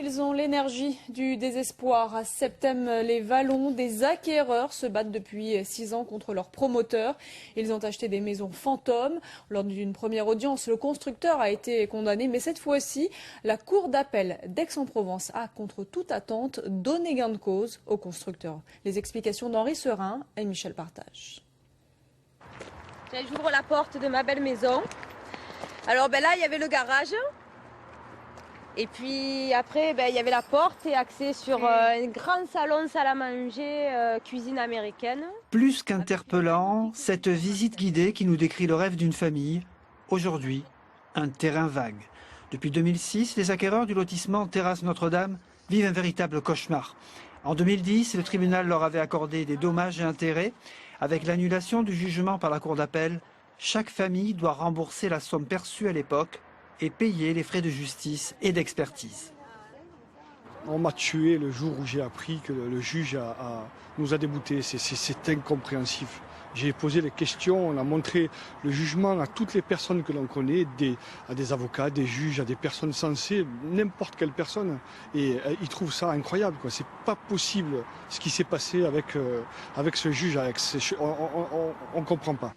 Ils ont l'énergie du désespoir. À Septem-les-Vallons, des acquéreurs se battent depuis 6 ans contre leurs promoteurs. Ils ont acheté des maisons fantômes. Lors d'une première audience, le constructeur a été condamné. Mais cette fois-ci, la cour d'appel d'Aix-en-Provence a, contre toute attente, donné gain de cause au constructeur. Les explications d'Henri Serin et Michel Partage. J'ouvre la porte de ma belle maison. Alors là, il y avait le garage. Et puis après, il y avait la porte et accès sur un grand salon, salle à manger, cuisine américaine. Plus qu'interpellant, cette visite guidée qui nous décrit le rêve d'une famille. Aujourd'hui, un terrain vague. Depuis 2006, les acquéreurs du lotissement Terrasse Notre-Dame vivent un véritable cauchemar. En 2010, le tribunal leur avait accordé des dommages et intérêts. Avec l'annulation du jugement par la cour d'appel, chaque famille doit rembourser la somme perçue à l'époque et payer les frais de justice et d'expertise. On m'a tué le jour où j'ai appris que le juge nous a déboutés. C'est incompréhensif. J'ai posé les questions, on a montré le jugement à toutes les personnes que l'on connaît, à des avocats, des juges, à des personnes sensées, n'importe quelle personne. Et ils trouvent ça incroyable. C'est pas possible ce qui s'est passé avec ce juge. On ne comprend pas.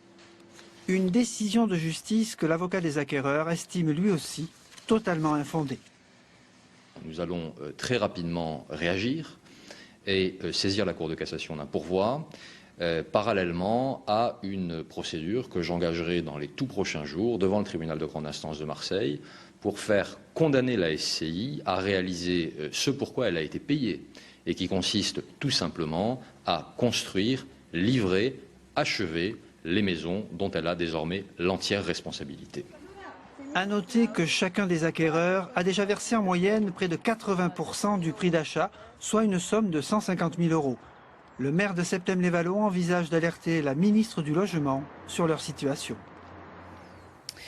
Une décision de justice que l'avocat des acquéreurs estime lui aussi totalement infondée. Nous allons très rapidement réagir et saisir la Cour de cassation d'un pourvoi, parallèlement à une procédure que j'engagerai dans les tout prochains jours devant le tribunal de grande instance de Marseille pour faire condamner la SCI à réaliser ce pourquoi elle a été payée et qui consiste tout simplement à construire, livrer, achever les maisons dont elle a désormais l'entière responsabilité. À noter que chacun des acquéreurs a déjà versé en moyenne près de 80% du prix d'achat, soit une somme de 150 000 €. Le maire de Septem-les-Vallons envisage d'alerter la ministre du Logement sur leur situation.